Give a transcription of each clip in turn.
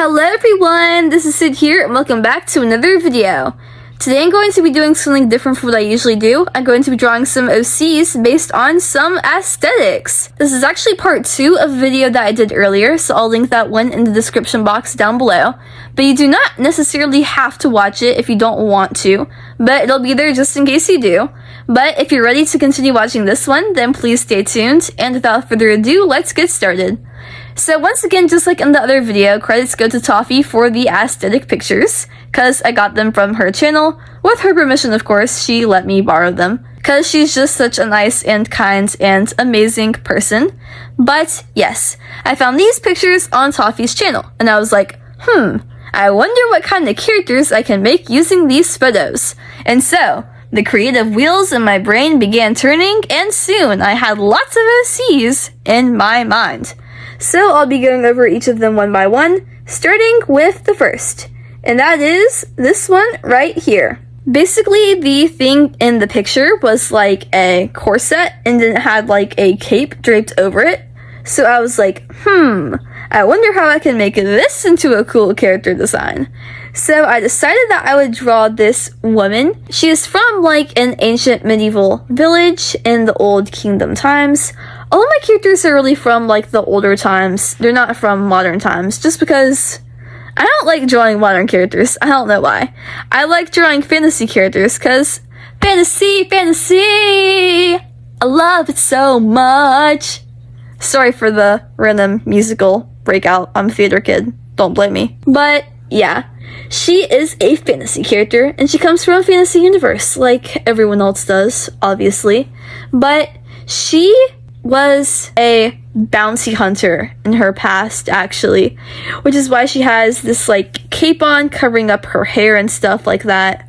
Hello everyone, this is Sid here and welcome back to another video. Today I'm going to be doing something different from what I usually do. I'm going to be drawing some OCs based on some aesthetics. This is actually part 2 of a video that I did earlier, so I'll link that one in the description box down below. But you do not necessarily have to watch it if you don't want to, but it'll be there just in case you do. But if you're ready to continue watching this one, then please stay tuned, and without further ado, let's get started. So once again, just like in the other video, credits go to Toffee for the aesthetic pictures, cause I got them from her channel. With her permission, of course, she let me borrow them, cause she's just such a nice and kind and amazing person. But yes, I found these pictures on Toffee's channel, and I was like, I wonder what kind of characters I can make using these photos. And so, the creative wheels in my brain began turning, and soon I had lots of OCs in my mind. So I'll be going over each of them one by one, starting with the first, and that is this one right here. Basically, the thing in the picture was like a corset, and then it had like a cape draped over it. So I was like, I wonder how I can make this into a cool character design. So I decided that I would draw this woman. She is from like an ancient medieval village in the old kingdom times. All of my characters are really from like the older times. They're not from modern times, just because I don't like drawing modern characters. I don't know why. I like drawing fantasy characters because fantasy! I love it so much. Sorry for the random musical breakout. I'm a theater kid. Don't blame me. But yeah, she is a fantasy character, and she comes from a fantasy universe, like everyone else does, obviously. But she was a bounty hunter in her past, actually, which is why she has this like cape on covering up her hair and stuff like that,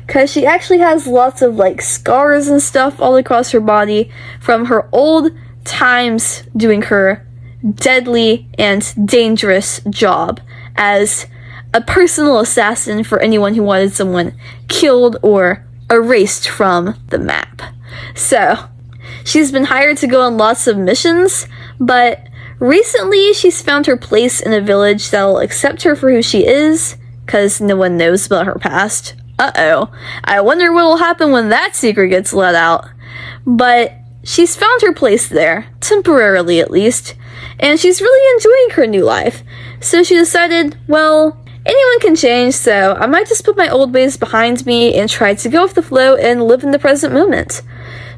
because she actually has lots of like scars and stuff all across her body from her old times doing her deadly and dangerous job as a personal assassin for anyone who wanted someone killed or erased from the map. So she's been hired to go on lots of missions, but recently she's found her place in a village that'll accept her for who she is, because no one knows about her past. I wonder what'll happen when that secret gets let out. But she's found her place there, temporarily at least, and she's really enjoying her new life. So she decided, well, anyone can change, so I might just put my old ways behind me and try to go with the flow and live in the present moment.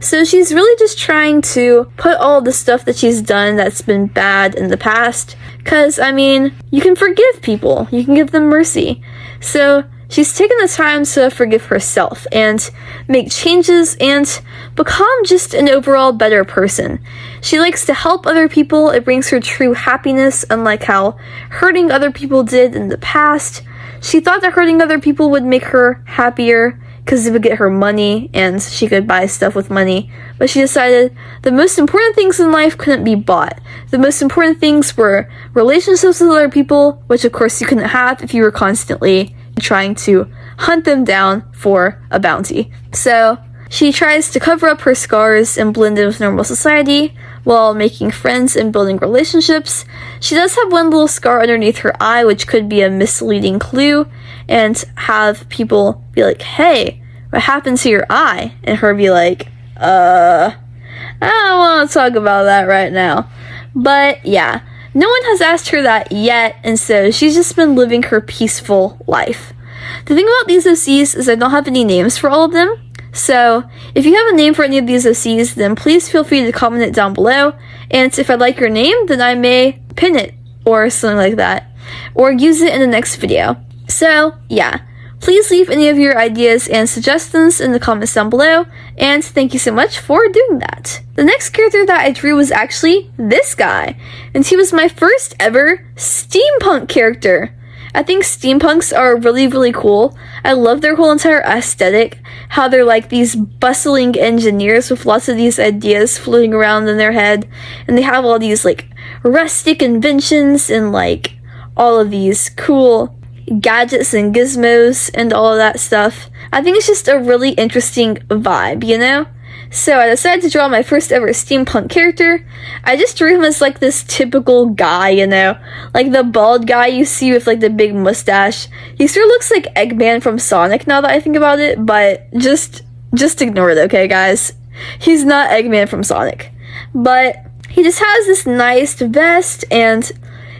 So she's really just trying to put all the stuff that she's done that's been bad in the past, because, I mean, you can forgive people, you can give them mercy. So she's taken the time to forgive herself and make changes and become just an overall better person. She likes to help other people. It brings her true happiness, unlike how hurting other people did in the past. She thought that hurting other people would make her happier because it would get her money and she could buy stuff with money. But she decided the most important things in life couldn't be bought. The most important things were relationships with other people, which of course you couldn't have if you were constantly trying to hunt them down for a bounty. So she tries to cover up her scars and blend in with normal society while making friends and building relationships. She does have one little scar underneath her eye, which could be a misleading clue, and have people be like, hey, what happened to your eye? And her be like, I don't want to talk about that right now. But yeah, no one has asked her that yet, and so she's just been living her peaceful life. The thing about these OCs is I don't have any names for all of them, so if you have a name for any of these OCs, then please feel free to comment it down below, and if I like your name, then I may pin it, or something like that, or use it in the next video. So yeah, please leave any of your ideas and suggestions in the comments down below, and thank you so much for doing that. The next character that I drew was actually this guy, and he was my first ever steampunk character. I think steampunks are really cool. I love their whole entire aesthetic, how they're like these bustling engineers with lots of these ideas floating around in their head, and they have all these like rustic inventions and like all of these cool gadgets and gizmos and all of that stuff. I think it's just a really interesting vibe, you know? So I decided to draw my first ever steampunk character. I just drew him as like this typical guy, you know, like the bald guy you see with like the big mustache. He sort of looks like Eggman from Sonic now that I think about it, but just ignore it, okay guys? He's not Eggman from Sonic. But he just has this nice vest, and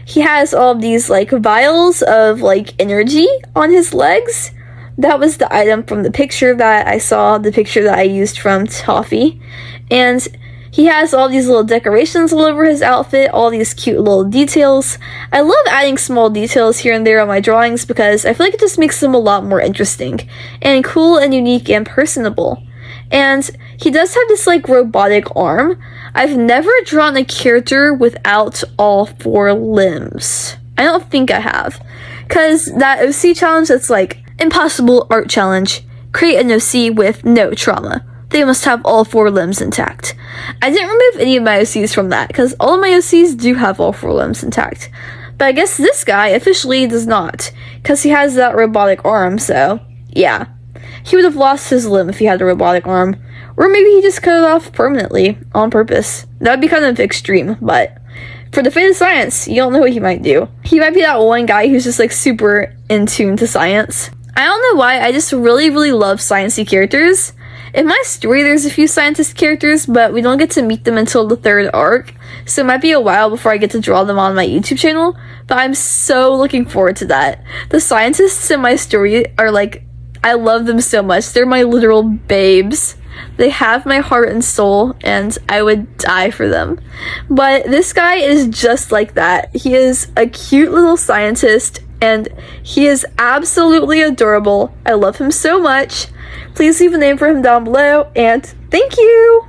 he has all of these like vials of like energy on his legs. That was the item from the picture that I saw, the picture that I used from Toffee. And he has all these little decorations all over his outfit, all these cute little details. I love adding small details here and there on my drawings because I feel like it just makes them a lot more interesting and cool and unique and personable. And he does have this like robotic arm. I've never drawn a character without all 4 limbs. I don't think I have. Because that OC challenge, that's like impossible art challenge. Create an OC with no trauma. They must have all 4 limbs intact. I didn't remove any of my OCs from that, because all of my OCs do have all 4 limbs intact. But I guess this guy officially does not, because he has that robotic arm, so yeah. He would have lost his limb if he had a robotic arm. Or maybe he just cut it off permanently, on purpose. That would be kind of extreme, but for the fate of science, you don't know what he might do. He might be that one guy who's just like super in tune to science. I don't know why, I just really love sciencey characters. In my story, there's a few scientist characters, but we don't get to meet them until the 3rd arc, so it might be a while before I get to draw them on my YouTube channel, but I'm so looking forward to that. The scientists in my story are like, I love them so much. They're my literal babes. They have my heart and soul, and I would die for them. But this guy is just like that. He is a cute little scientist, and he is absolutely adorable. I love him so much. Please leave a name for him down below, and thank you!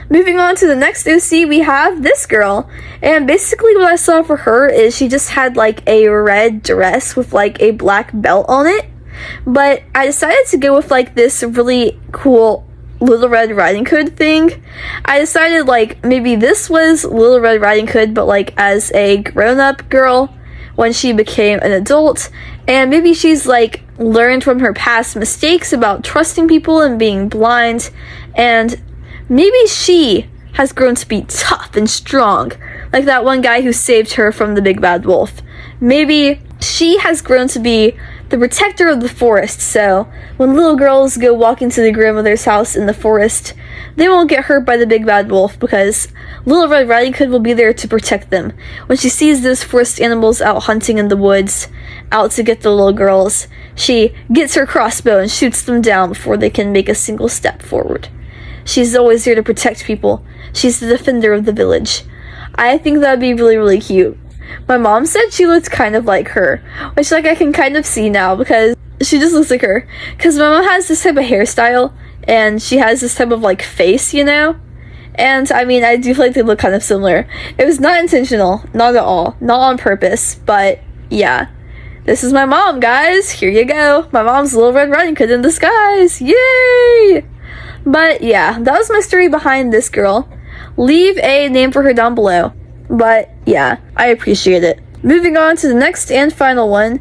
Moving on to the next OC, we have this girl. And basically what I saw for her is she just had like a red dress with like a black belt on it. But I decided to go with like this really cool Little Red Riding Hood thing. I decided like maybe this was Little Red Riding Hood, but like as a grown-up girl when she became an adult, and maybe she's like learned from her past mistakes about trusting people and being blind, and maybe she has grown to be tough and strong, like that one guy who saved her from the big bad wolf. Maybe she has grown to be the protector of the forest, so when little girls go walk into the grandmother's house in the forest, they won't get hurt by the big bad wolf because Little Red Riding Hood will be there to protect them. When she sees those forest animals out hunting in the woods, out to get the little girls, she gets her crossbow and shoots them down before they can make a single step forward. She's always there to protect people. She's the defender of the village. I think that'd be really cute. My mom said she looked kind of like her, which like I can kind of see now because she just looks like her. Because my mom has this type of hairstyle, and she has this type of like face, you know? And I mean, I do feel like they look kind of similar. It was not intentional, not at all, not on purpose, but yeah. This is my mom, guys. Here you go. My mom's Little Red Riding Hood in disguise. Yay! But yeah, that was my story behind this girl. Leave a name for her down below. But yeah, I appreciate it. Moving on to the next and final one,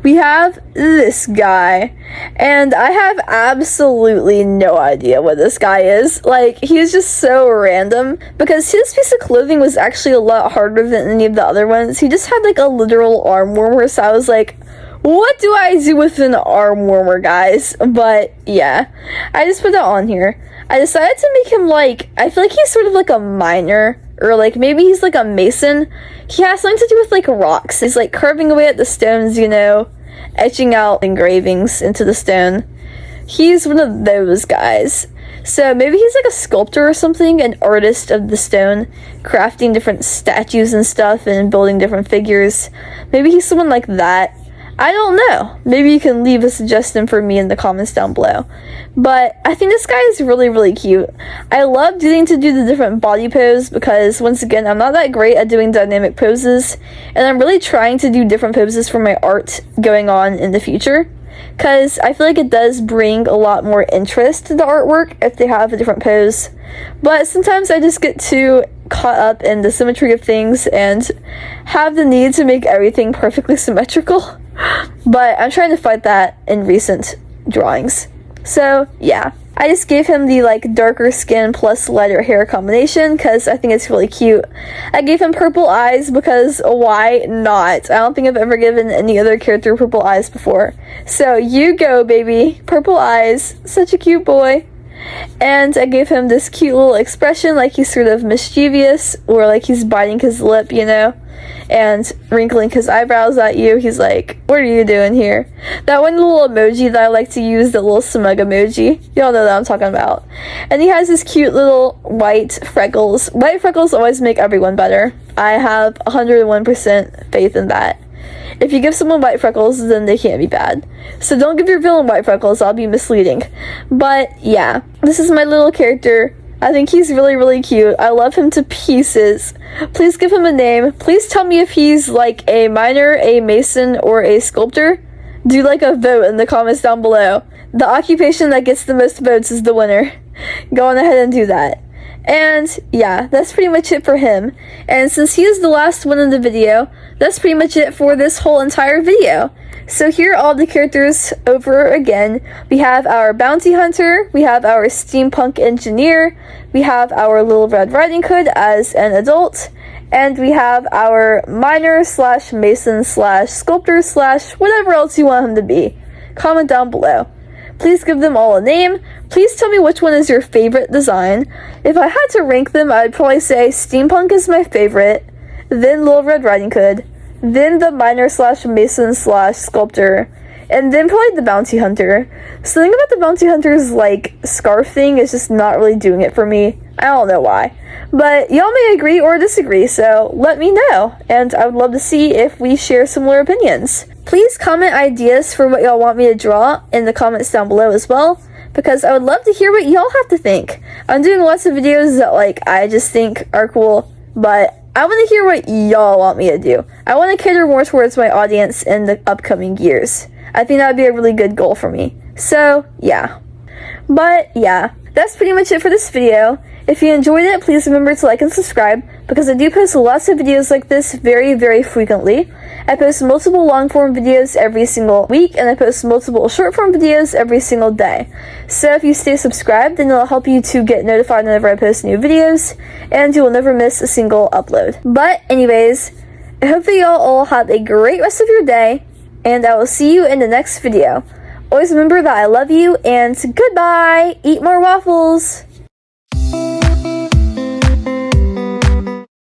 we have this guy. And I have absolutely no idea what this guy is. Like, he's just so random because his piece of clothing was actually a lot harder than any of the other ones. He just had like a literal arm warmer, so I was like, what do I do with an arm warmer, guys? But yeah, I just put that on here. I decided to make him like, I feel like he's sort of like a miner, or like maybe he's like a mason. He has something to do with like rocks. He's like carving away at the stones, you know, etching out engravings into the stone. He's one of those guys. So maybe he's like a sculptor or something, an artist of the stone, crafting different statues and stuff and building different figures. Maybe he's someone like that. I don't know. Maybe you can leave a suggestion for me in the comments down below. But I think this guy is really cute. I love getting to do the different body pose because, once again, I'm not that great at doing dynamic poses. And I'm really trying to do different poses for my art going on in the future. Because I feel like it does bring a lot more interest to the artwork if they have a different pose. But sometimes I just get too caught up in the symmetry of things and have the need to make everything perfectly symmetrical. But I'm trying to fight that in recent drawings. So, yeah. I just gave him the like darker skin plus lighter hair combination because I think it's really cute. I gave him purple eyes because why not? I don't think I've ever given any other character purple eyes before. So you go, baby. Purple eyes. Such a cute boy. And I gave him this cute little expression like he's sort of mischievous or like he's biting his lip, you know, and wrinkling his eyebrows at you. He's like, what are you doing here? That one little emoji that I like to use, the little smug emoji. Y'all know that I'm talking about. And he has this cute little white freckles. White freckles always make everyone better. I have 101% faith in that. If you give someone white freckles, then they can't be bad. So don't give your villain white freckles, I'll be misleading. But yeah, this is my little character. I think he's really, really cute. I love him to pieces. Please give him a name. Please tell me if he's like a miner, a mason, or a sculptor. Do like a vote in the comments down below. The occupation that gets the most votes is the winner. Go on ahead and do that. And yeah, that's pretty much it for him. And since he is the last one in the video, that's pretty much it for this whole entire video. So here are all the characters over again. We have our bounty hunter, we have our steampunk engineer, we have our Little Red Riding Hood as an adult, and we have our miner slash mason slash sculptor slash whatever else you want him to be. Comment down below. Please give them all a name. Please tell me which one is your favorite design. If I had to rank them, I'd probably say Steampunk is my favorite, then Little Red Riding Hood, then the miner slash mason slash sculptor, and then probably the bounty hunter. Something about the bounty hunter's like scarf thing is just not really doing it for me. I don't know why. But y'all may agree or disagree, so let me know. And I would love to see if we share similar opinions. Please comment ideas for what y'all want me to draw in the comments down below as well, because I would love to hear what y'all have to think. I'm doing lots of videos that like I just think are cool, but I want to hear what y'all want me to do. I want to cater more towards my audience in the upcoming years. I think that would be a really good goal for me. So yeah. But yeah, that's pretty much it for this video. If you enjoyed it, please remember to like and subscribe, because I do post lots of videos like this very, very frequently. I post multiple long-form videos every single week, and I post multiple short-form videos every single day. So if you stay subscribed, then it'll help you to get notified whenever I post new videos, and you will never miss a single upload. But anyways, I hope that y'all all have a great rest of your day, and I will see you in the next video. Always remember that I love you, and goodbye! Eat more waffles!